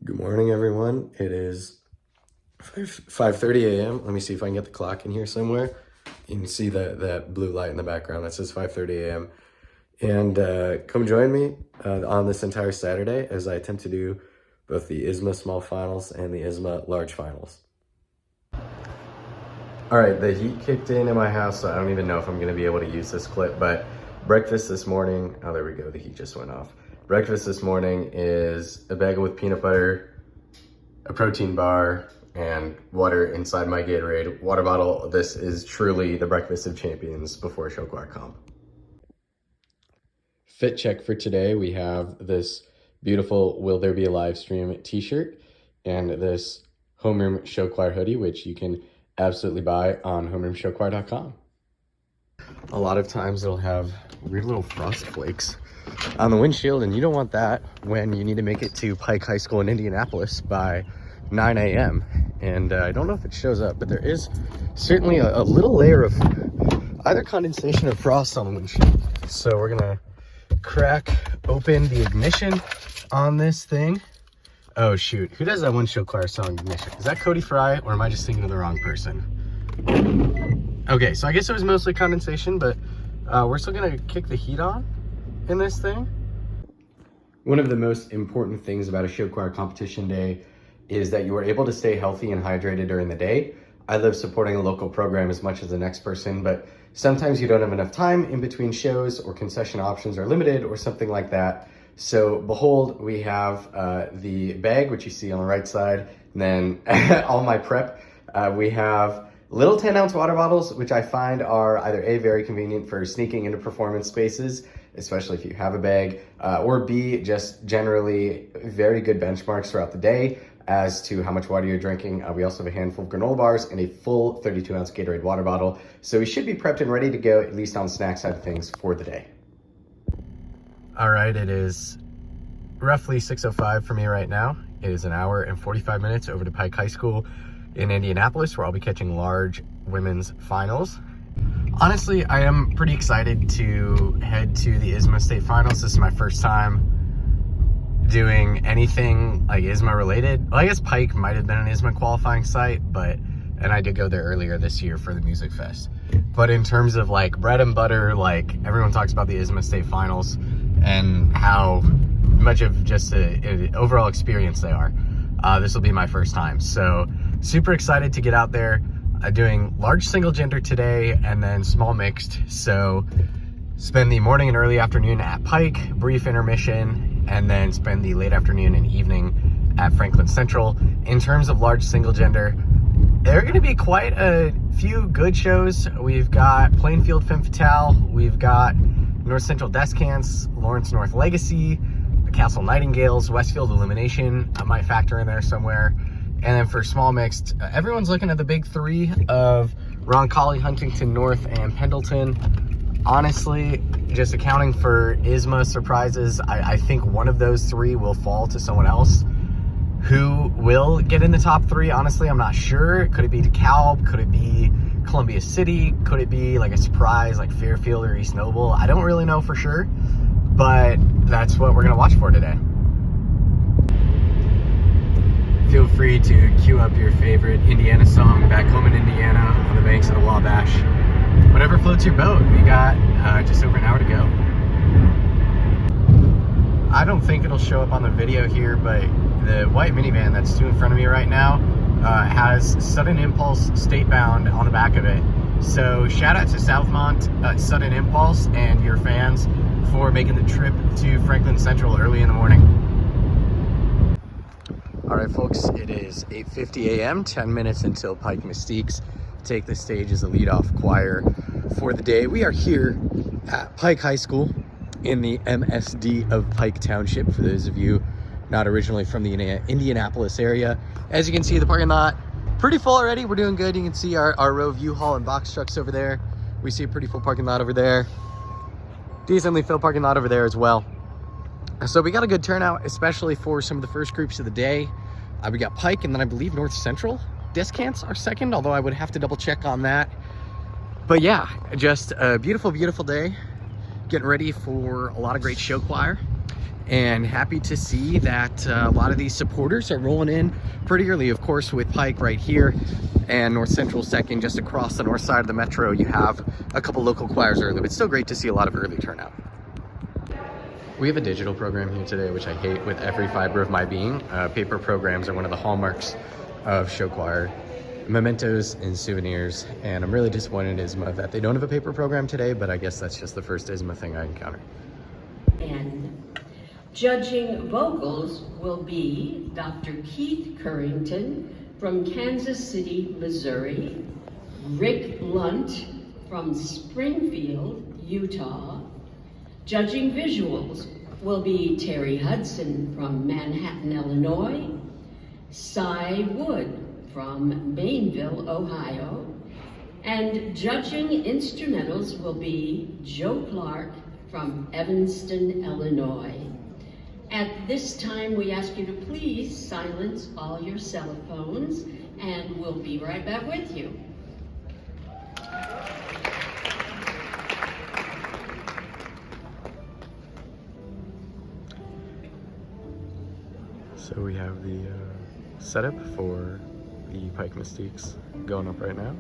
Good morning, everyone. It is 5:30 a.m. Let me see if I can get the clock in here somewhere. You can see that blue light in the background that says 5:30 a.m. And come join me on this entire Saturday as I attempt to do both the ISSMA small finals and the ISSMA large finals. All right, the heat kicked in my house, so I don't even know if I'm going to be able to use this clip, but breakfast this morning, oh, there we go, the heat just went off. Breakfast this morning is a bagel with peanut butter, a protein bar, and water inside my Gatorade water bottle. This is truly the breakfast of champions before a show choir comp. Fit check for today, we have this beautiful Will There Be a Live Stream t-shirt and this homeroom show choir hoodie, which you can absolutely buy on homeroomshowchoir.com. A lot of times it'll have weird little frost flakes on the windshield, and you don't want that when you need to make it to Pike High School in Indianapolis by 9 a.m. And I don't know if it shows up, but there is certainly a little layer of either condensation or frost on the windshield. So we're gonna crack open the ignition on this thing. Oh shoot, who does that windshield choir song, Ignition? Is that Cody Fry, or am I just thinking of the wrong person? Okay, so I guess it was mostly condensation, but we're still gonna kick the heat on in this thing. One of the most important things about a show choir competition day is that you are able to stay healthy and hydrated during the day. I love supporting a local program as much as the next person, but sometimes you don't have enough time in between shows, or concession options are limited or something like that. So behold, we have the bag, which you see on the right side, and then all my prep. We have little 10-ounce water bottles, which I find are either A, very convenient for sneaking into performance spaces, especially if you have a bag, or B, just generally very good benchmarks throughout the day as to how much water you're drinking. We also have a handful of granola bars and a full 32-ounce Gatorade water bottle. So we should be prepped and ready to go, at least on the snack side of things, for the day. All right, it is roughly 6:05 for me right now. It is an hour and 45 minutes over to Pike High School in Indianapolis, where I'll be catching large women's finals. Honestly, I am pretty excited to head to the ISSMA state finals. This is my first time doing anything like ISSMA related. Well, I guess Pike might have been an ISSMA qualifying site, and I did go there earlier this year for the music fest. But in terms of like bread and butter, like everyone talks about the ISSMA state finals and how much of just an overall experience they are. This will be my first time. So super excited to get out there. Doing large single gender today and then small mixed. So spend the morning and early afternoon at Pike, brief intermission, and then spend the late afternoon and evening at Franklin Central. In terms of large single gender, there are going to be quite a few good shows. We've got Plainfield Femme Fatale, we've got North Central Descants, Lawrence North Legacy, the Castle Nightingales, Westfield Illumination might factor in there somewhere. And then for small mixed, everyone's looking at the big three of Roncalli, Huntington North, and Pendleton. Honestly, just accounting for ISSMA surprises, I think one of those three will fall to someone else. Who will get in the top three? Honestly, I'm not sure. Could it be DeKalb? Could it be Columbia City? Could it be like a surprise like Fairfield or East Noble? I don't really know for sure, but that's what we're gonna watch for today. Feel free to cue up your favorite Indiana song, Back Home in Indiana, on the banks of the Wabash. Whatever floats your boat. We got just over an hour to go. I don't think it'll show up on the video here, but the white minivan that's in front of me right now has Sudden Impulse Statebound on the back of it. So shout out to Southmont Sudden Impulse and your fans for making the trip to Franklin Central early in the morning. All right, folks, it is 8:50 a.m., 10 minutes until Pike Mystiques take the stage as the leadoff choir for the day. We are here at Pike High School in the MSD of Pike Township, for those of you not originally from the Indianapolis area. As you can see, the parking lot pretty full already. We're doing good. You can see our row of U-Haul and box trucks over there. We see a pretty full parking lot over there. Decently filled parking lot over there as well. So we got a good turnout, especially for some of the first groups of the day. We got Pike, and then I believe North Central Descants are second, although I would have to double check on that. But yeah, just a beautiful, beautiful day. Getting ready for a lot of great show choir. and happy to see that a lot of these supporters are rolling in pretty early. Of course, with Pike right here and North Central second, just across the north side of the metro, you have a couple local choirs early, but still great to see a lot of early turnout. We have a digital program here today, which I hate with every fiber of my being. Paper programs are one of the hallmarks of show choir. Mementos and souvenirs, and I'm really disappointed in ISSMA that they don't have a paper program today, but I guess that's just the first ISSMA thing I encountered. And judging vocals will be Dr. Keith Currington from Kansas City, Missouri, Rick Lunt from Springfield, Utah. Judging visuals will be Terry Hudson from Manhattan, Illinois, Cy Wood from Mainville, Ohio, and judging instrumentals will be Joe Clark from Evanston, Illinois. At this time, we ask you to please silence all your cell phones, and we'll be right back with you. So we have the setup for the Pike Mystiques going up right now.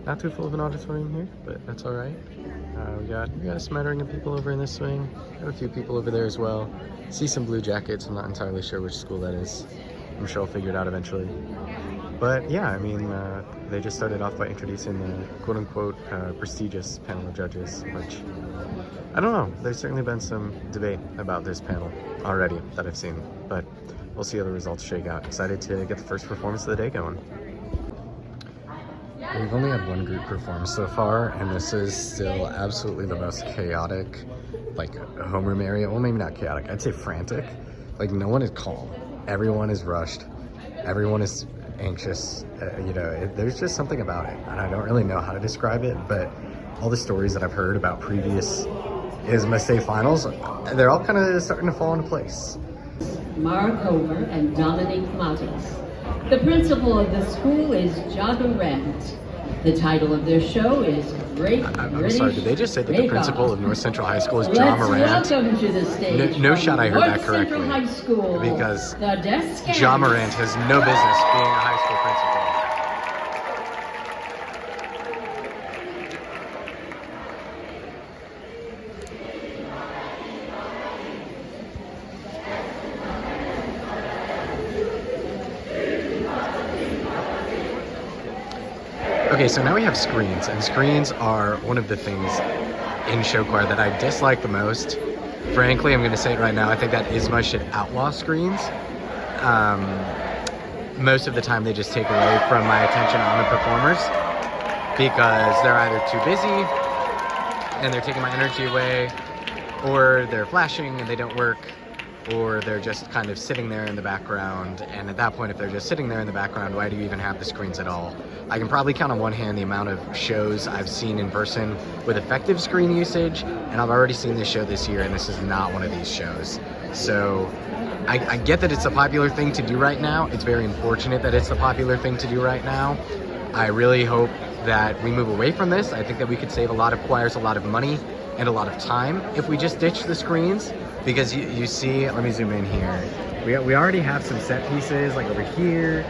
Not too full of an auditorium here, but that's all right. We got a smattering of people over in this swing. Got a few people over there as well. See some blue jackets. I'm not entirely sure which school that is. I'm sure I'll figure it out eventually. But yeah, I mean, they just started off by introducing the quote-unquote prestigious panel of judges, which, I don't know. There's certainly been some debate about this panel already that I've seen, but we'll see how the results shake out. Excited to get the first performance of the day going. We've only had one group perform so far, and this is still absolutely the most chaotic, like, homeroom area. Well, maybe not chaotic, I'd say frantic. Like, no one is calm. Everyone is rushed. Everyone is anxious. There's just something about it, and I don't really know how to describe it, but all the stories that I've heard about previous ISSMA state finals, they're all kind of starting to fall into place. Mark Over and Dominique Matos. The principal of the school is GRWM. The title of their show is Great I'm sorry, did they just say that the principal of North Central High School is John Morant? Welcome to the stage. No shot I heard that correctly. North Central High School, because the John Morant has no business being a high school principal. Okay, so now we have screens, and screens are one of the things in show choir that I dislike the most. Frankly, I'm going to say it right now, I think that ISSMA should outlaw screens. Most of the time they just take away from my attention on the performers because they're either too busy and they're taking my energy away, or they're flashing and they don't work, or they're just kind of sitting there in the background. And at that point, if they're just sitting there in the background, why do you even have the screens at all? I can probably count on one hand the amount of shows I've seen in person with effective screen usage, and I've already seen this show this year, and this is not one of these shows. So I get that it's a popular thing to do right now. It's very unfortunate that it's the popular thing to do right now. I really hope that we move away from this. I think that we could save a lot of choirs a lot of money and a lot of time if we just ditch the screens. Because you see, let me zoom in here. We already have some set pieces like over here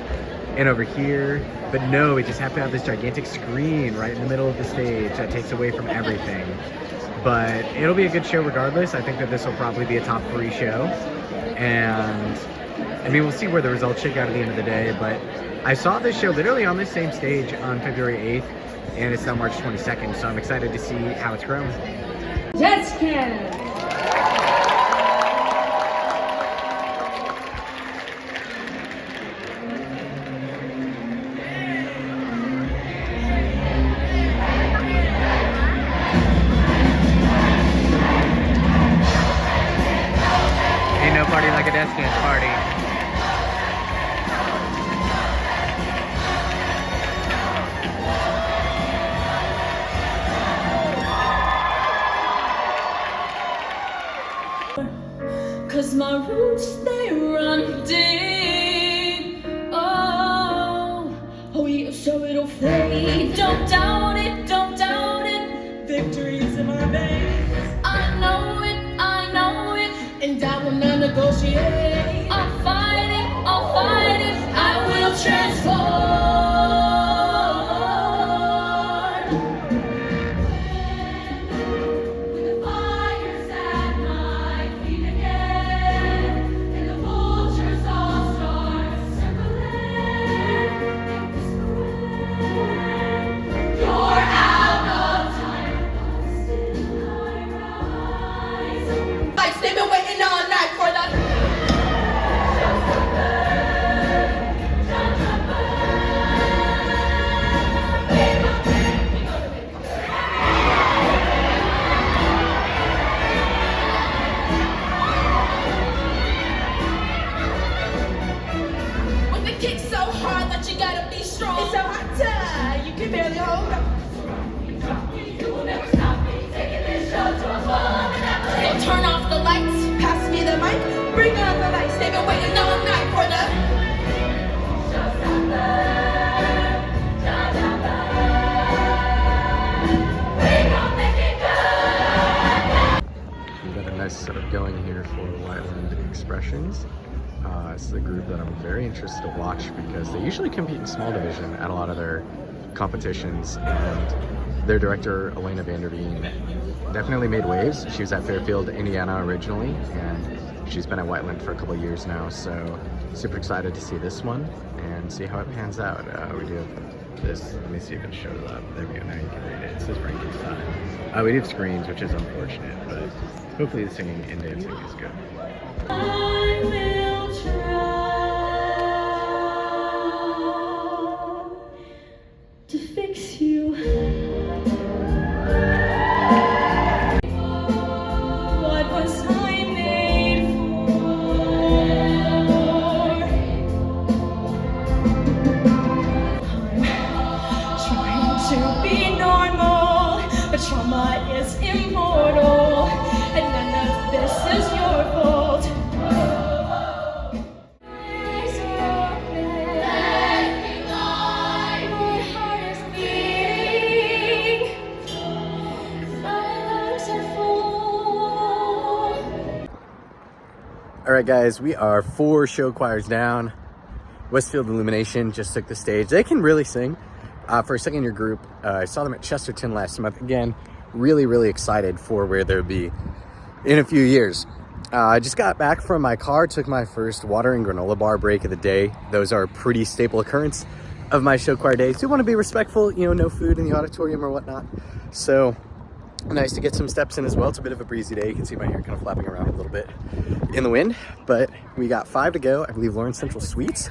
and over here, but no, we just have to have this gigantic screen right in the middle of the stage that takes away from everything. But it'll be a good show regardless. I think that this will probably be a top 3 show. And I mean, we'll see where the results shake out at the end of the day, but I saw this show literally on this same stage on February 8th, and it's now March 22nd, so I'm excited to see how it's grown. Jets can. Ain't no party like a desk dance party. Cause my roots, they run deep. Oh yeah, so it'll fade. Don't doubt it, don't doubt it. Victory's in my veins. I know it, negotiate. I'll fight it, I will transform. When the fire's at my feet again, and the vultures all start circling, whispering, you're out of time, but still I rise. Like they've been waiting all night for the with the kick so hard that you gotta be strong. It's so hot time, you can barely hold up. You will never stop me, taking this show to a full. So turn off the lights, pass me the mic, bring on the lights. They've been waiting all night for the We've got a nice setup going here for Whiteland Expressions. It's the group that I'm very interested to watch because they usually compete in small division at a lot of their competitions, and their director, Elena Vanderveen, definitely made waves. She was at Fairfield, Indiana originally, and she's been at Whiteland for a couple of years now, so super excited to see this one and see how it pans out. We do have this, let me see if it shows up. There we go, now you can read it. It says ranking sign. We do have screens, which is unfortunate, but hopefully the singing and dancing is good. I will try to fix you. What was I made for? I'm trying to be normal, but trauma is immortal, and none of this is your fault. Eyes are open, let me lie. My heart is beating, my lungs are full. All right, guys, we are 4 show choirs down. Westfield Illumination just took the stage. They can really sing. For a second-year group, I saw them at Chesterton last month. Again, really excited for where they'll be in a few years. I just got back from my car, took my first water and granola bar break of the day. Those are a pretty staple occurrence of my show choir days. Do want to be respectful, you know, no food in the auditorium or whatnot. So nice to get some steps in as well. It's a bit of a breezy day. You can see my hair kind of flapping around a little bit in the wind, but we got 5 to go. I believe Lawrence Central Suites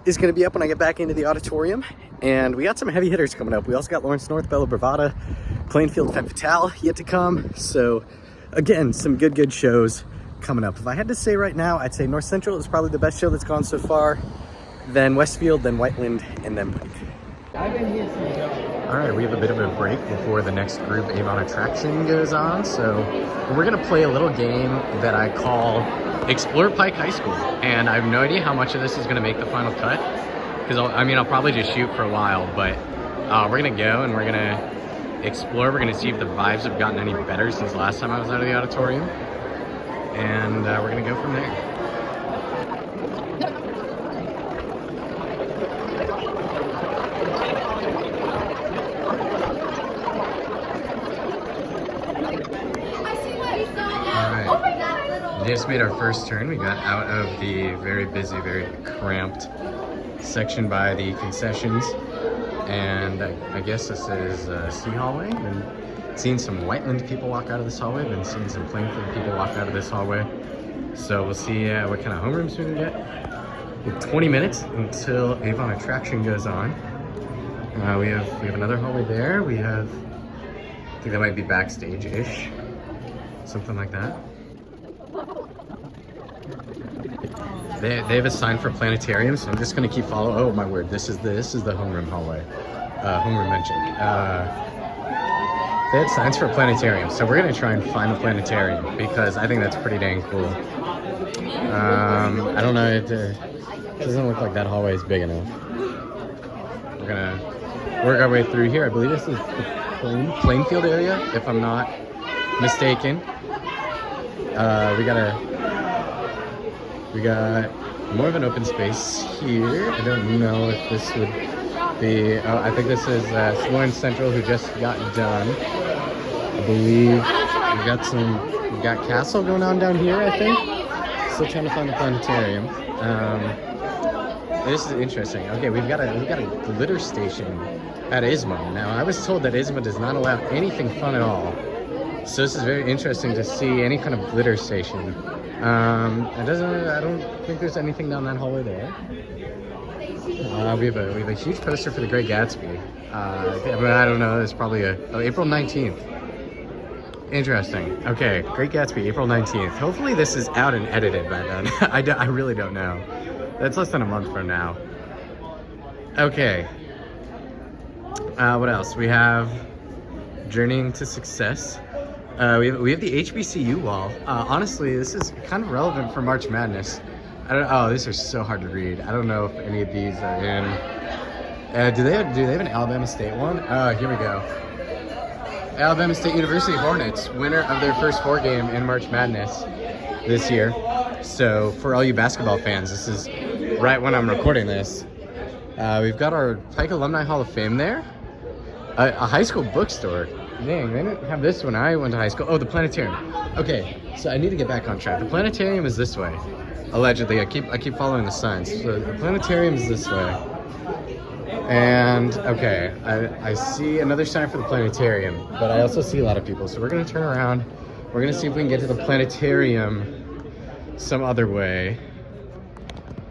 is going to be up when I get back into the auditorium, and we got some heavy hitters coming up. We also got Lawrence North, Bella Bravata, Plainfield Femme Fatale yet to come. So again, some good shows coming up. If I had to say right now, I'd say North Central is probably the best show that's gone so far, then Westfield, then Whiteland, and then Pike. All right, we have a bit of a break before the next group Avon Attraction goes on, so we're gonna play a little game that I call Explore Pike High School, and I have no idea how much of this is gonna make the final cut, because I'll probably just shoot for a while, but we're gonna go and we're gonna explore. We're gonna see if the vibes have gotten any better since last time I was out of the auditorium, and we're gonna go from there. We just made our first turn. We got out of the very busy, very cramped section by the concessions, and I guess this is C hallway. Been seeing some Whiteland people walk out of this hallway. Been seeing some Plainfield people walk out of this hallway. So we'll see what kind of homerooms we can get. We have 20 minutes until Avon Attraction goes on. We have another hallway there. We have, I think that might be backstage-ish, something like that. They have a sign for planetarium, so I'm just gonna keep following. Oh my word, this is the homeroom hallway. Homeroom mentioned. They had signs for a planetarium, so we're gonna try and find the planetarium because I think that's pretty dang cool. I don't know, it doesn't look like that hallway is big enough. We're gonna work our way through here. I believe this is the Plainfield area, if I'm not mistaken. We gotta We got more of an open space here. I don't know if this would be, oh, I think this is Lawrence Central who just got done. I believe we've got Castle going on down here, I think. Still trying to find the planetarium. This is interesting. Okay, we've got a glitter station at ISSMA. Now, I was told that ISSMA does not allow anything fun at all. So this is very interesting to see any kind of glitter station. I don't think there's anything down that hallway there. We have a huge poster for The Great Gatsby. I don't know. It's probably April 19th. Interesting. Okay, Great Gatsby, April 19th. Hopefully this is out and edited by then. I really don't know. That's less than a month from now. Okay. What else? We have Journeying to Success. We have the HBCU wall. Honestly, this is kind of relevant for March Madness. These are so hard to read. I don't know if any of these are in. Do they have an Alabama State one? Here we go. Alabama State University Hornets, winner of their first 4 game in March Madness this year. So for all you basketball fans, this is right when I'm recording this. We've got our Pike Alumni Hall of Fame there. A high school bookstore. Dang, they didn't have this when I went to high school. Oh, the planetarium. Okay, so I need to get back on track. The planetarium is this way. Allegedly, I keep following the signs. So the planetarium is this way. And okay, I see another sign for the planetarium, but I also see a lot of people. So we're gonna turn around. We're gonna see if we can get to the planetarium some other way.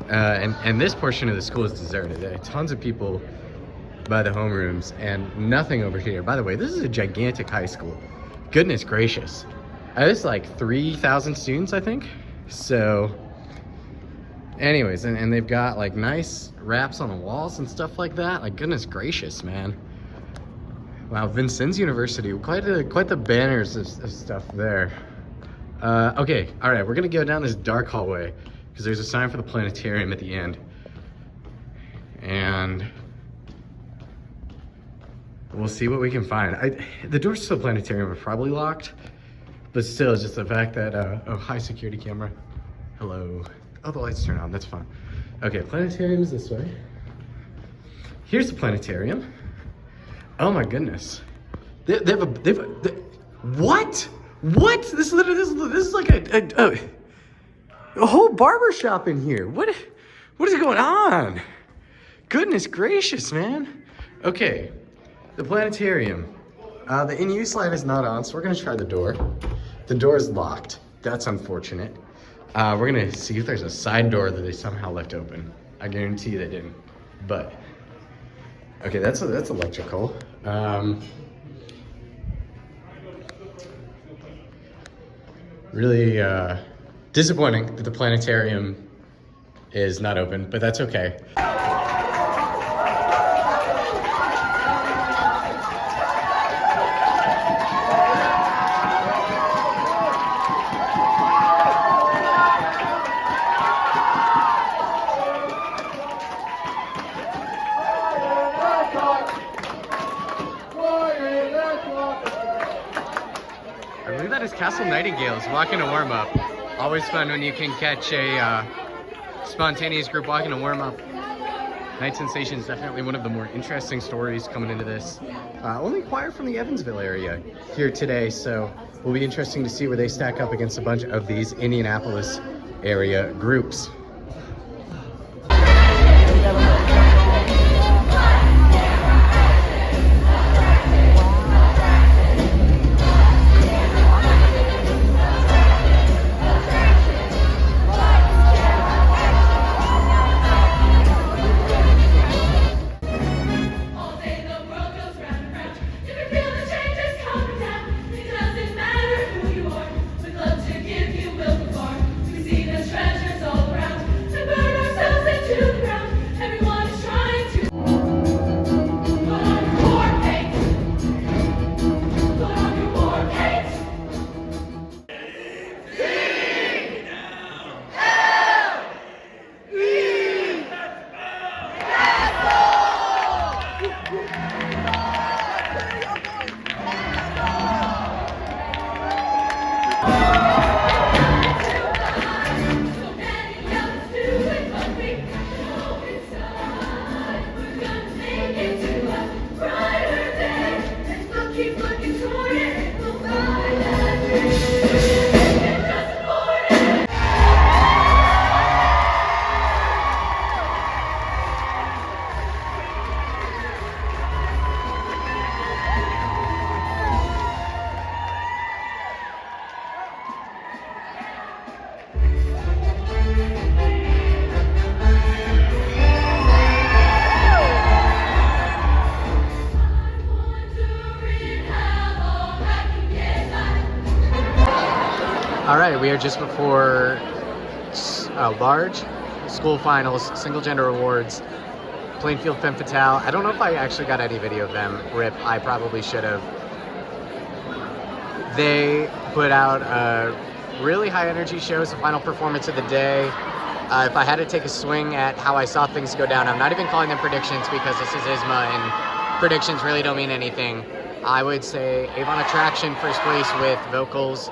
And this portion of the school is deserted. There are tons of people by the homerooms and nothing over here. By the way, this is a gigantic high school. Goodness gracious. There's like 3,000 students, I think. So anyways, and they've got like nice wraps on the walls and stuff like that. Like goodness gracious, man. Wow, Vincennes University, quite the banners of stuff there. Okay, all right, we're gonna go down this dark hallway because there's a sign for the planetarium at the end. And we'll see what we can find. The doors to the planetarium are probably locked, but still, just the fact that, high security camera. Hello. Oh, the lights turn on, that's fine. Okay, planetarium is this way. Here's the planetarium. Oh my goodness. What? What? This is like a whole barber shop in here. What is going on? Goodness gracious, man. Okay. The planetarium. The in-use light is not on, so we're gonna try the door. The door is locked. That's unfortunate. We're gonna see if there's a side door that they somehow left open. I guarantee they didn't. But okay, that's electrical. Really disappointing that the planetarium is not open, but that's okay. I believe that is Castle Nightingales walking a warm-up. Always fun when you can catch a spontaneous group walking a warm-up. Night Sensation is definitely one of the more interesting stories coming into this. Only choir from the Evansville area here today, so it will be interesting to see where they stack up against a bunch of these Indianapolis area groups. Everyone is right, we are just before large school finals, single gender awards, Plainfield Femme Fatale. I don't know if I actually got any video of them. RIP, I probably should have. They put out a really high energy show. It's the final performance of the day. If I had to take a swing at how I saw things go down, I'm not even calling them predictions because this is ISSMA and predictions really don't mean anything. I would say Avon Attraction first place with vocals,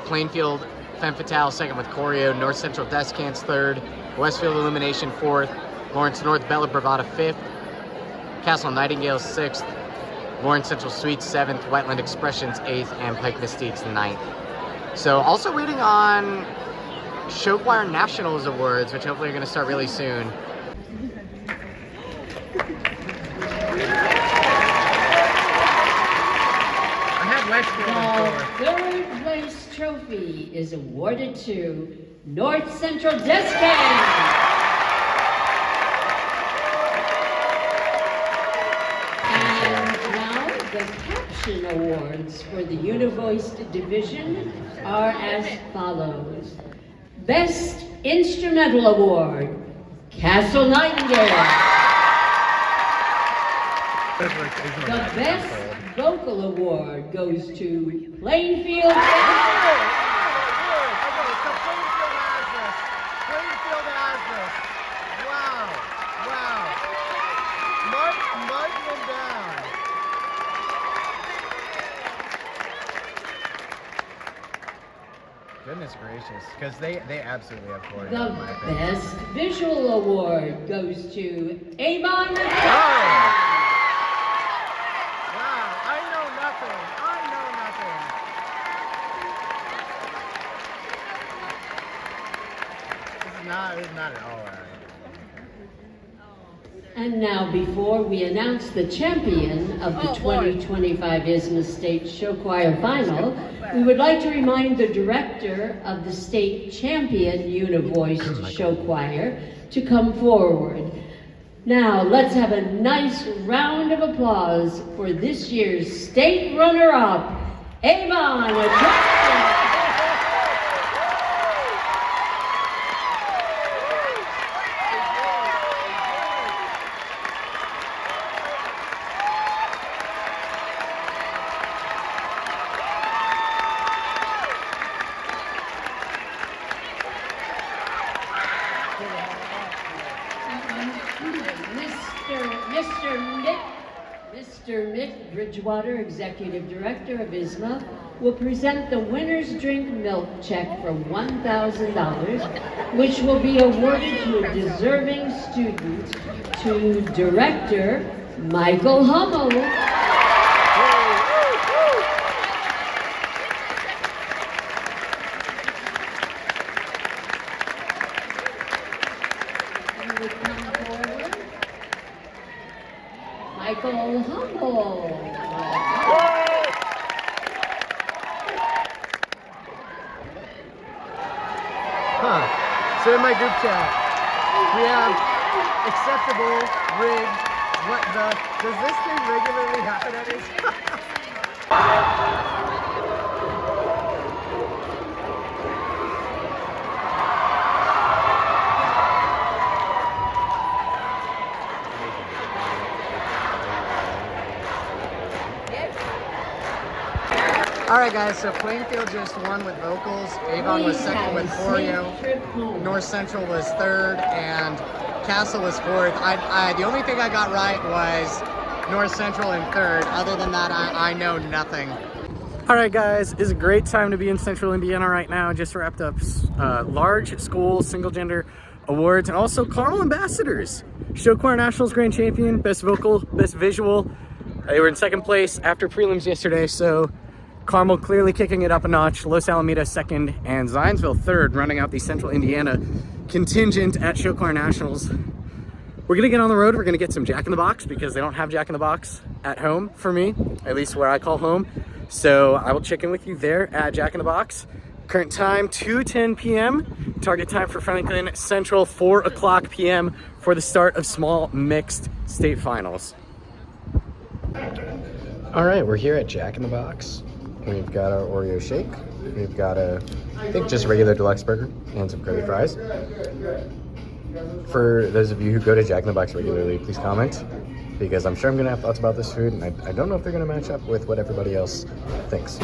Plainfield Femme Fatale second with choreo, North Central Descants third, Westfield Illumination fourth, Lawrence North Bella Bravata fifth, Castle Nightingale sixth, Lawrence Central Suites seventh, Wetland Expressions eighth, and Pike Mystiques ninth. So also waiting on Show Choir Nationals Awards, which hopefully are going to start really soon. I have The third place trophy is awarded to North Central Descant. And now the caption awards for the Univoiced division are as follows. Best Instrumental Award, Castle Nightingale. The Best Vocal Award goes to Plainfield. Goodness gracious, because they absolutely have choreo. The Best Visual Award goes to Avon. Wow, I know nothing. This is not at all right. And now, before we announce the champion of the 2025 ISSMA State Show Choir Final, we would like to remind the director of the state champion Univoiced Show Choir to come forward. Now, let's have a nice round of applause for this year's state runner-up, Avon Attraction. Mr. Mick Bridgewater, Executive Director of ISSMA, will present the winner's drink milk check for $1,000, which will be awarded to a deserving student, to Director Michael Hummel. Michael Humble. So in my group chat, we have acceptable, rigged, what the, does this thing regularly happen at his? Alright guys, so Plainfield just won with vocals, Avon was second with choreo, North Central was third, and Castle was fourth. The only thing I got right was North Central in third. Other than that, I know nothing. Alright guys, it's a great time to be in Central Indiana right now. Just wrapped up large school single gender awards and also Carmel Ambassadors. Show Choir Nationals Grand Champion, Best Vocal, Best Visual. They were in second place after prelims yesterday, so Carmel clearly kicking it up a notch, Los Alamitos second, and Zionsville third, running out the Central Indiana contingent at Show Choir Nationals. We're gonna get on the road, we're gonna get some Jack in the Box because they don't have Jack in the Box at home for me, at least where I call home. So I will check in with you there at Jack in the Box. Current time 2:10 p.m. Target time for Franklin Central 4 o'clock p.m. for the start of small mixed state finals. All right, we're here at Jack in the Box. We've got our Oreo shake, We've got I think just regular deluxe burger and some curly fries. For those of you who go to Jack in the Box regularly, please comment, because I'm sure I'm gonna have thoughts about this food, and I don't know if they're gonna match up with what everybody else thinks.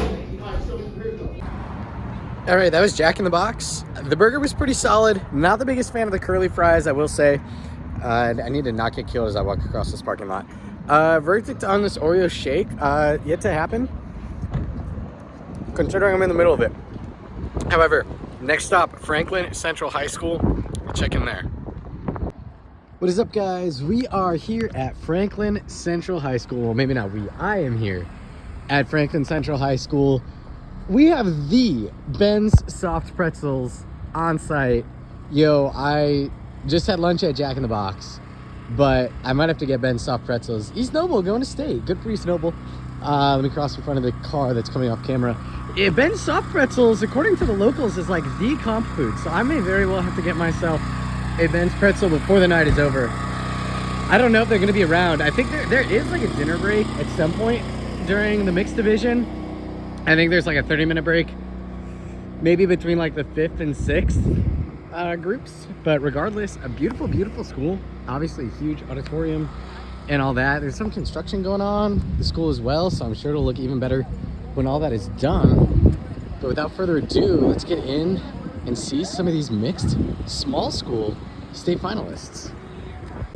All right, that was Jack in the Box. The burger was pretty solid. Not the biggest fan of the curly fries, I will say. I need to not get killed as I walk across this parking lot. Verdict on this Oreo shake, yet to happen, considering I'm in the middle of it. However, next stop, Franklin Central High School. Check in there. What is up, guys? We are here at Franklin Central High School. Well, maybe not we. I am here at Franklin Central High School. We have the Ben's Soft Pretzels on site. Yo, I just had lunch at Jack in the Box, but I might have to get Ben's Soft Pretzels. East Noble going to state. Good for East Noble. Let me cross in front of the car that's coming off camera. Yeah, Ben's Soft Pretzels, according to the locals, is like the comp food. So I may very well have to get myself a Ben's pretzel before the night is over. I don't know if they're going to be around. I think there is like a dinner break at some point during the mixed division. I think there's like a 30-minute break, maybe between like the 5th and 6th groups. But regardless, a beautiful, beautiful school. Obviously a huge auditorium and all that. There's some construction going on the school as well, so I'm sure it'll look even better when all that is done. But without further ado, let's get in and see some of these mixed small school state finalists.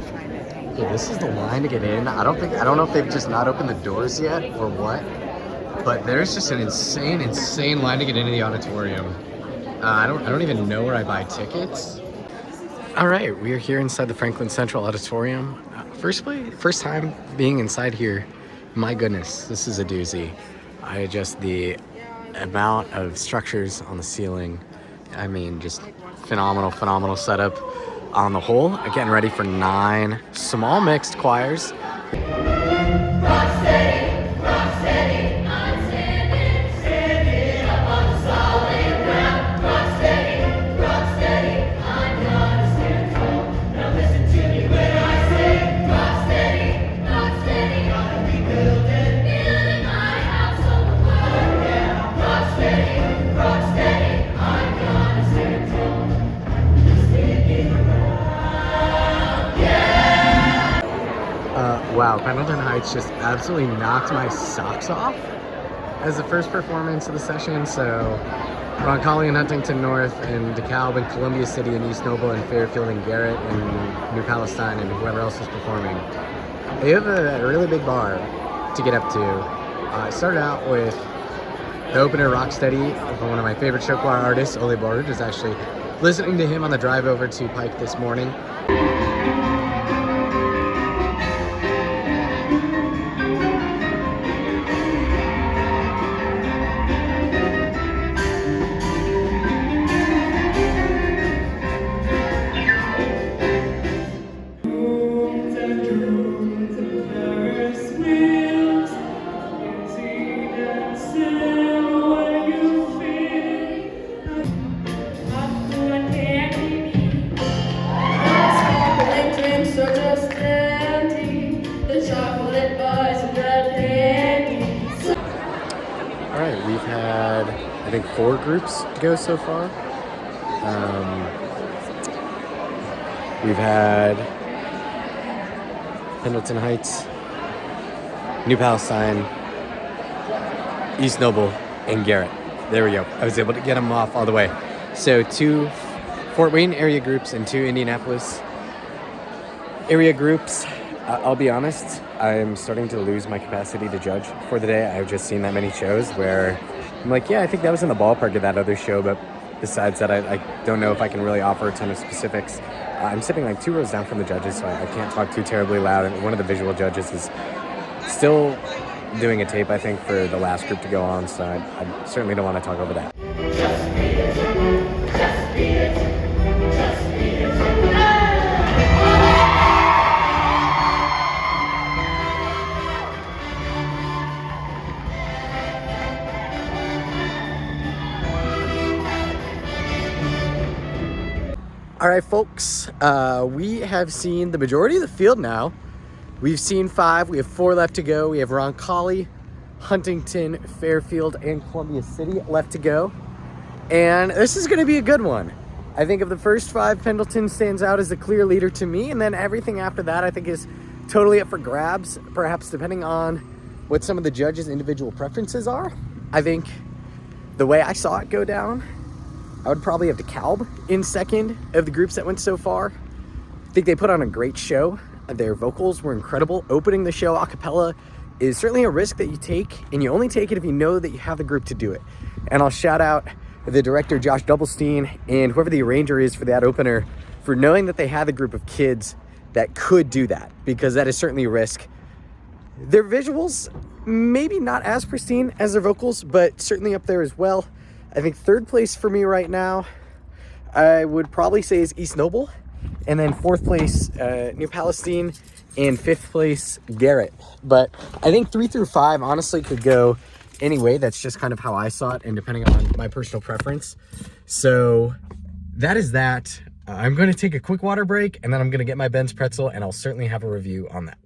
Okay, this is the line to get in. I don't know if they've just not opened the doors yet or what, but there's just an insane line to get into the auditorium. I don't even know where I buy tickets. All right, we are here inside the Franklin Central Auditorium. First time being inside here. My goodness, this is a doozy. The amount of structures on the ceiling, I mean, just phenomenal setup on the whole. Getting ready for 9 small mixed choirs. Wow, Pendleton Heights just absolutely knocked my socks off as the first performance of the session. So Roncalli and Huntington North and DeKalb and Columbia City and East Noble and Fairfield and Garrett and New Palestine and whoever else is performing. They have a really big bar to get up to. I started out with the opener, Rocksteady, from one of my favorite show choir artists, Ole Borg. Was actually listening to him on the drive over to Pike this morning. We've had, I think, 4 groups go so far. We've had Pendleton Heights, New Palestine, East Noble, and Garrett. There we go. I was able to get them off all the way. So 2 Fort Wayne area groups and 2 Indianapolis area groups. I'll be honest, I'm starting to lose my capacity to judge for the day. I've just seen that many shows where I'm like, yeah, I think that was in the ballpark of that other show, but besides that, I don't know if I can really offer a ton of specifics. I'm sitting like 2 rows down from the judges, so I can't talk too terribly loud. And one of the visual judges is still doing a tape, I think, for the last group to go on, so I certainly don't want to talk over that. Just be it. Just be it. Just be it. All right, folks, we have seen the majority of the field now. We've seen 5. We have 4 left to go. We have Roncalli, Huntington, Fairfield, and Columbia City left to go. And this is going to be a good one. I think of the first 5, Pendleton stands out as the clear leader to me, and then everything after that I think is totally up for grabs, perhaps depending on what some of the judges' individual preferences are. I think the way I saw it go down, I would probably have DeKalb in second of the groups that went so far. I think they put on a great show. Their vocals were incredible. Opening the show a cappella is certainly a risk that you take, and you only take it if you know that you have the group to do it. And I'll shout out the director, Josh Doublestein, and whoever the arranger is for that opener for knowing that they had a group of kids that could do that, because that is certainly a risk. Their visuals, maybe not as pristine as their vocals, but certainly up there as well. I think third place for me right now, I would probably say is East Noble. And then fourth place, New Palestine, and fifth place, Garrett. But I think 3 through 5 honestly could go any way. That's just kind of how I saw it, and depending on my personal preference. So that is that. I'm going to take a quick water break, and then I'm going to get my Ben's pretzel, and I'll certainly have a review on that.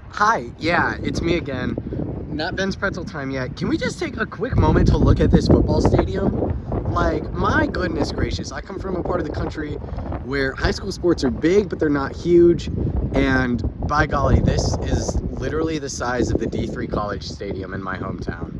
Hi, yeah, it's me again. Not Ben's pretzel time yet. Can we just take a quick moment to look at this football stadium? Like, my goodness gracious, I come from a part of the country where high school sports are big, but they're not huge. And by golly, this is literally the size of the D3 college stadium in my hometown.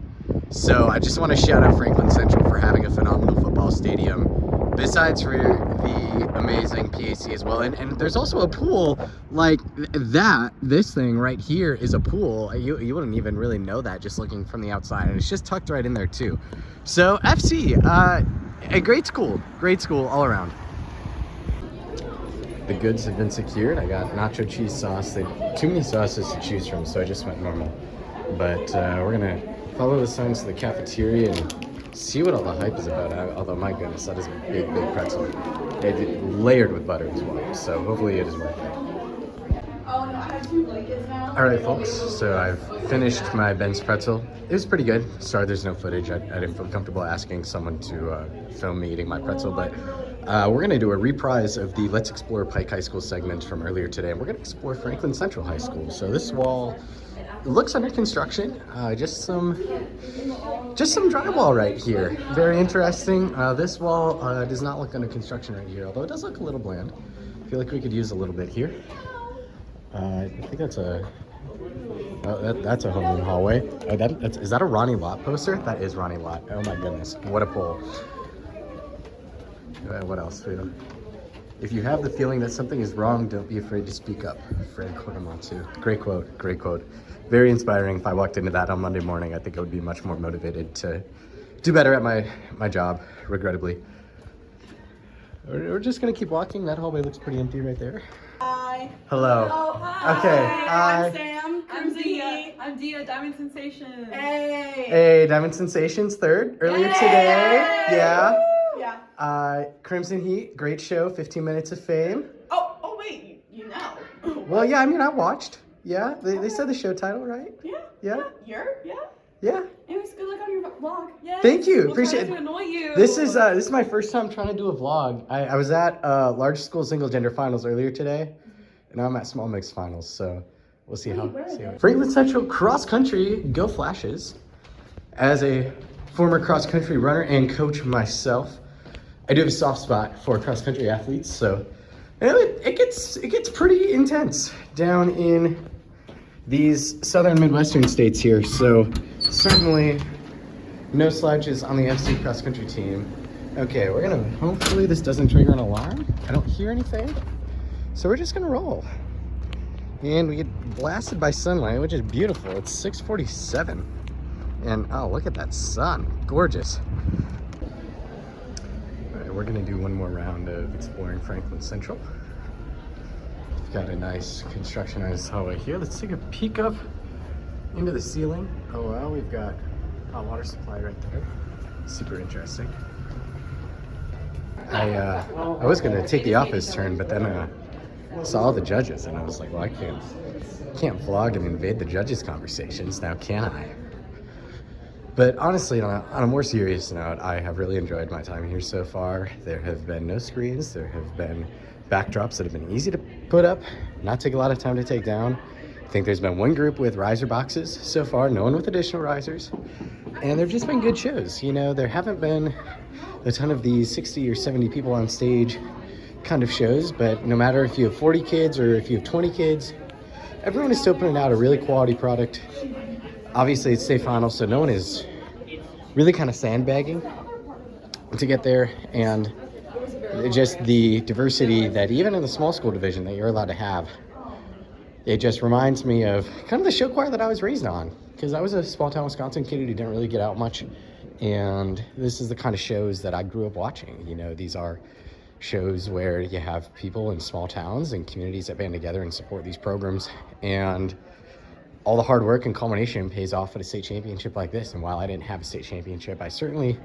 So I just want to shout out Franklin Central for having a phenomenal football stadium, besides for the amazing PAC as well. And there's also a pool like that. This thing right here is a pool. You wouldn't even really know that just looking from the outside, and it's just tucked right in there too. So FC, a great school all around. The goods have been secured. I got nacho cheese sauce. They too many sauces to choose from, so I just went normal. But we're gonna follow the signs to the cafeteria and see what all the hype is about. Although my goodness, that is a big pretzel. It's layered with butter as well, so hopefully it is worth it. All right, folks, so I've finished my Ben's pretzel. It was pretty good. Sorry there's no footage. I didn't feel comfortable asking someone to film me eating my pretzel, but we're gonna do a reprise of the Let's Explore Pike High School segment from earlier today, and we're gonna explore Franklin Central High School. So this wall looks under construction. Just some drywall right here. Very interesting. This wall does not look under construction right here, although it does look a little bland. I feel like we could use a little bit here. I think that's a homeroom hallway. Is that a Ronnie Lott poster? That is Ronnie Lott. Oh my goodness, what a pull. What else? If you have the feeling that something is wrong, don't be afraid to speak up. Fred Kodamatsu. Great quote. Very inspiring. If I walked into that on Monday morning, I think I would be much more motivated to do better at my job, regrettably. We're just gonna keep walking. That hallway looks pretty empty right there. Hi. Hello. Oh, hi. Okay. I'm Sam. I'm Dia. I'm Dia, Diamond Sensation. Hey. Hey, Diamond Sensations, third earlier today. Yeah. Yeah. Crimson Heat, great show, 15 Minutes of Fame. Oh wait, you know. Well, yeah, I mean, I watched. Yeah, they said the show title, right? Yeah. Yeah. Yeah. Anyways, good luck on your vlog. Yes. Thank you. We'll Appreciate it. try not to annoy you. This is my first time trying to do a vlog. I was at large school single gender finals earlier today, and now I'm at small mixed finals. So we'll see how. Franklin Central cross country, go Flashes! As a former cross country runner and coach myself, I do have a soft spot for cross country athletes. So you know, it gets pretty intense down in these southern Midwestern states here. So certainly no slouches on the FC cross country team. Okay, we're gonna, hopefully this doesn't trigger an alarm. I don't hear anything. So we're just gonna roll. And we get blasted by sunlight, which is beautiful. It's 6:47. And oh, look at that sun, gorgeous. All right, we're gonna do one more round of exploring Franklin Central. We've got a nice constructionized hallway here. Let's take a peek up into the ceiling. Oh well, we've got hot water supply right there. Super interesting. I was gonna take the office turn, but then saw all the judges, and I was like, well, I can't vlog and invade the judges' conversations now, can I? But honestly, on a more serious note, I have really enjoyed my time here so far. There have been no screens. There have been backdrops that have been easy to put up, not take a lot of time to take down. I think there's been one group with riser boxes so far, no one with additional risers. And they've just been good shows. You know, there haven't been a ton of these 60 or 70 people on stage kind of shows, but no matter if you have 40 kids or if you have 20 kids, everyone is still putting out a really quality product. Obviously, it's state finals, so no one is really kind of sandbagging to get there. And just the diversity that even in the small school division that you're allowed to have, it just reminds me of kind of the show choir that I was raised on, because I was a small town Wisconsin kid who didn't really get out much. And this is the kind of shows that I grew up watching. You know, these are shows where you have people in small towns and communities that band together and support these programs. And all the hard work and culmination pays off at a state championship like this. And while I didn't have a state championship, I certainly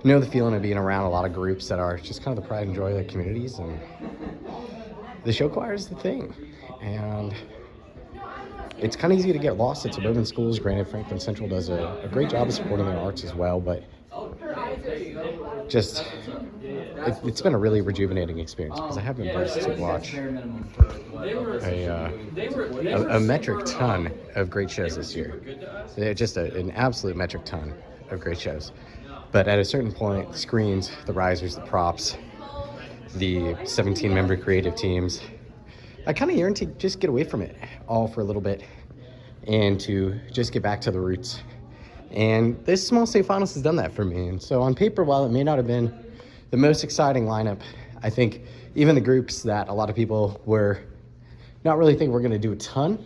know the feeling of being around a lot of groups that are just kind of the pride and joy of their communities. And the show choir is the thing. And it's kind of easy to get lost at suburban schools. Granted, Franklin Central does a great job of supporting their arts as well, but just it's been a really rejuvenating experience because I have been blessed to watch a metric ton of great shows this year. Just an absolute metric ton of great shows. But at a certain point, the screens, the risers, the props, the 17-member creative teams, I kind of yearn to just get away from it all for a little bit and to just get back to the roots. And this small state finals has done that for me. And so on paper, while it may not have been the most exciting lineup, I think even the groups that a lot of people were not really think we're going to do a ton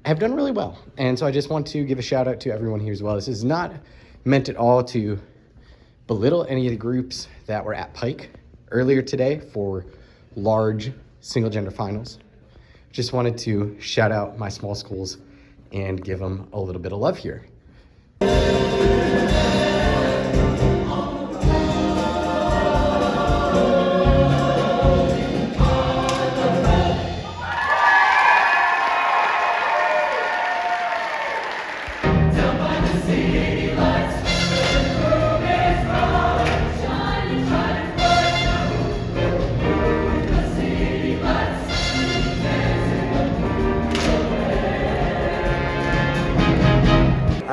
have done really well. And so I just want to give a shout out to everyone here as well. This is not meant at all to belittle any of the groups that were at Pike earlier today for large single gender finals. Just wanted to shout out my small schools and give them a little bit of love here.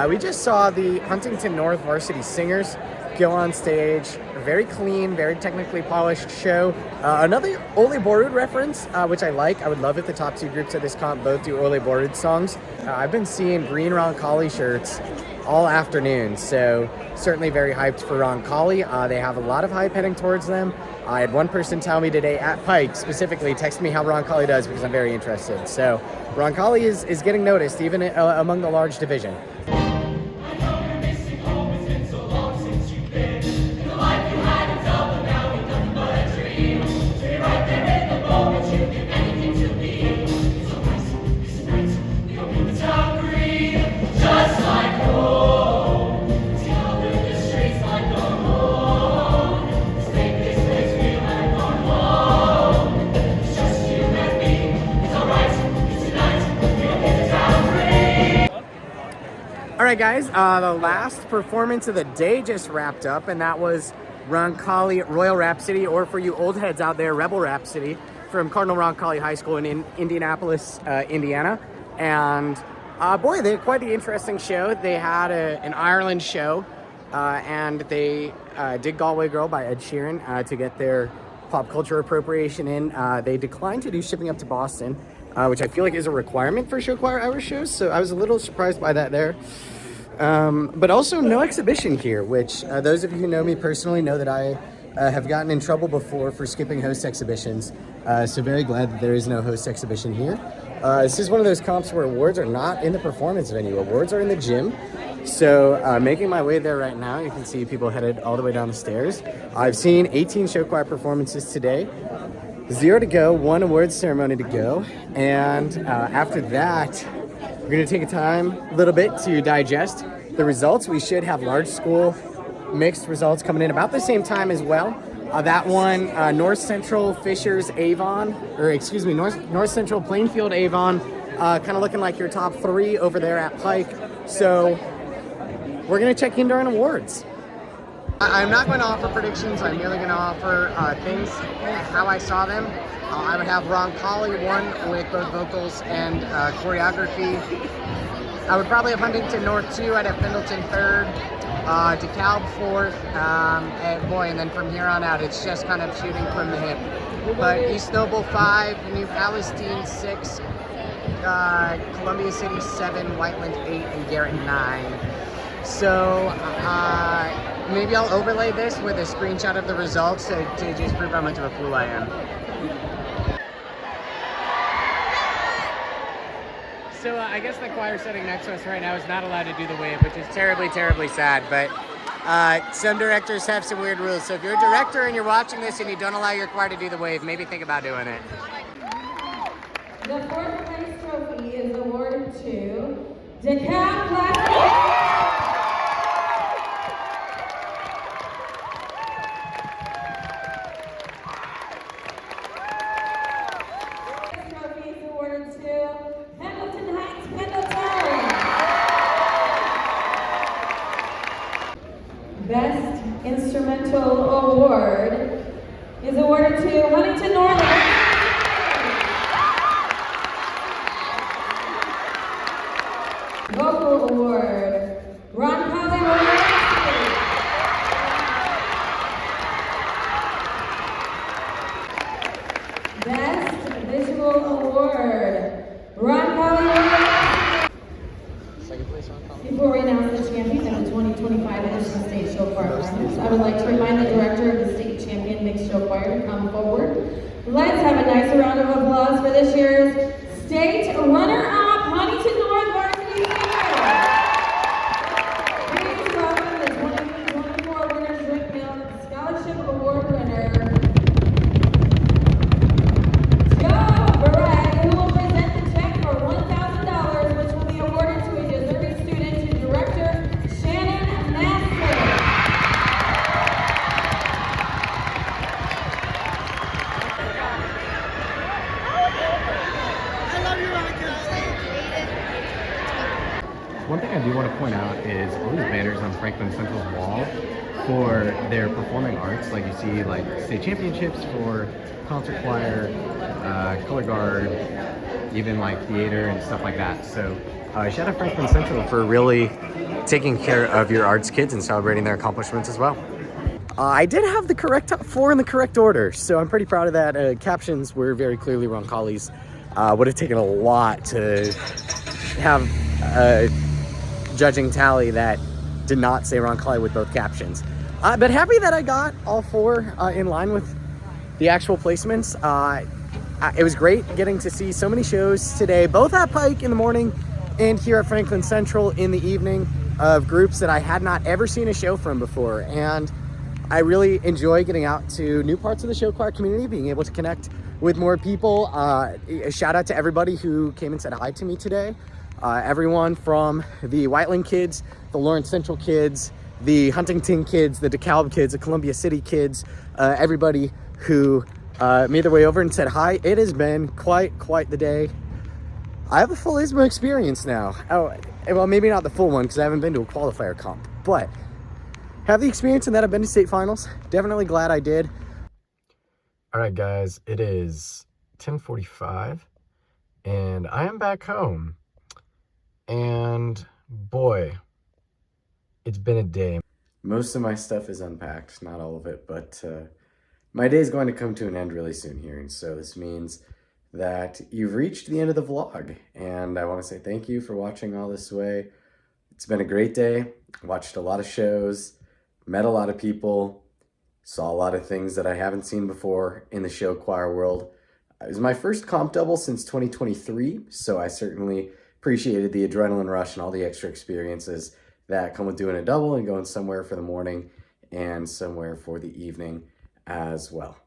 We just saw the Huntington North Varsity Singers go on stage. A very clean, very technically polished show. Another Ole Borud reference, which I like. I would love if the top two groups of this comp both do Ole Borud songs. I've been seeing green Roncalli shirts all afternoon, so certainly very hyped for Roncalli. They have a lot of hype heading towards them. I had one person tell me today at Pike, specifically text me how Roncalli does because I'm very interested. So Roncalli is getting noticed even among the large division. Alright guys, the last performance of the day just wrapped up, and that was Roncalli Royal Rhapsody, or for you old heads out there, Rebel Rhapsody, from Cardinal Roncalli High School in Indianapolis, Indiana. And boy, they had quite the interesting show. They had an Ireland show, and they did Galway Girl by Ed Sheeran to get their pop culture appropriation in. They declined to do Shipping Up to Boston, which I feel like is a requirement for show choir hour shows, so I was a little surprised by that there. But also no exhibition here, which those of you who know me personally know that I have gotten in trouble before for skipping host exhibitions, so very glad that there is no host exhibition here. This is one of those comps where awards are not in the performance venue, awards are in the gym. So making my way there right now, you can see people headed all the way down the stairs. I've seen 18 show choir performances today, 0 to go, 1 awards ceremony to go, and after that, we're going to take a little bit to digest the results. We should have large school mixed results coming in about the same time as well. That one, North Central Fishers Avon, North Central Plainfield Avon, kind of looking like your top 3 over there at Pike. So we're going to check in during awards. I'm not going to offer predictions. I'm merely going to offer things how I saw them. I would have Ron Colley one with both vocals and choreography. I would probably have Huntington North 2. I'd have Pendleton 3rd, DeKalb 4th, and then from here on out, it's just kind of shooting from the hip. But East Noble 5, New Palestine 6, Columbia City 7, Whiteland 8, and Garrett 9. So maybe I'll overlay this with a screenshot of the results to just prove how much of a fool I am. So I guess the choir sitting next to us right now is not allowed to do the wave, which is terribly, terribly sad. But some directors have some weird rules. So if you're a director and you're watching this and you don't allow your choir to do the wave, maybe think about doing it. The 4th place trophy is awarded to DeKalb Classic. Best Instrumental Award is awarded to Huntington North. Vocal Award, Ron Colley. Best Visual Award, Ron Colley. Second place, Ron Colley. Before we announce the champion of the 2025 ISSMA State Show Choir Finals, I would like to remind the director of the state champion mixed show choir to come forward. Let's have a nice round of applause for this year's state runner-up, Huntington North Varsity Choir. Please welcome the 2024 Winners Rick Mill Scholarship Award winner, Joe Barrett, who will present the check for $1,000, which will be awarded to a deserving student to director Shannon Master. One thing I do want to point out is all these banners on Franklin Central's wall for their performing arts. Like you see, like state championships for concert choir, color guard, even like theater and stuff like that. So shout out Franklin Central for really taking care of your arts kids and celebrating their accomplishments as well. I did have the correct top 4 in the correct order, so I'm pretty proud of that. Captions were very clearly Ron Colley's. Would have taken a lot to have a judging tally that did not say Ron Colley with both captions. But happy that I got all 4 in line with the actual placements. It was great getting to see so many shows today, both at Pike in the morning and here at Franklin Central in the evening, of groups that I had not ever seen a show from before. And I really enjoy getting out to new parts of the show choir community, being able to connect with more people. A shout out to everybody who came and said hi to me today. Everyone from the Whiteland kids, the Lawrence Central kids, the Huntington kids, the DeKalb kids, the Columbia City kids, everybody who made their way over and said hi. It has been quite the day. I have a full ISSMA experience now. Oh, well, maybe not the full one because I haven't been to a qualifier comp, but have the experience in that I've been to state finals. Definitely glad I did. All right, guys, it is 10:45 and I am back home. And boy, it's been a day. Most of my stuff is unpacked, not all of it, but my day is going to come to an end really soon here. And so this means that you've reached the end of the vlog. And I want to say thank you for watching all this way. It's been a great day. Watched a lot of shows, met a lot of people, saw a lot of things that I haven't seen before in the show choir world. It was my first comp double since 2023, so I certainly appreciated the adrenaline rush and all the extra experiences that come with doing a double and going somewhere for the morning and somewhere for the evening as well.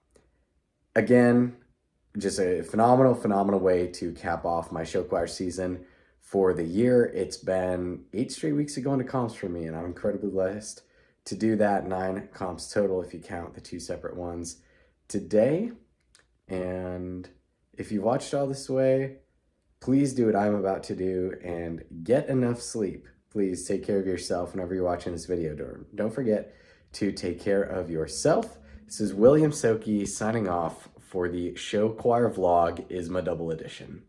Again, just a phenomenal way to cap off my show choir season for the year. It's been 8 straight weeks of going to comps for me, and I'm incredibly blessed to do that. 9 comps total if you count the 2 separate ones today. And if you watched all this way, please do what I'm about to do and get enough sleep. Please take care of yourself whenever you're watching this video. Don't forget to take care of yourself. This is William Soki signing off for the show choir vlog ISSMA Double Edition.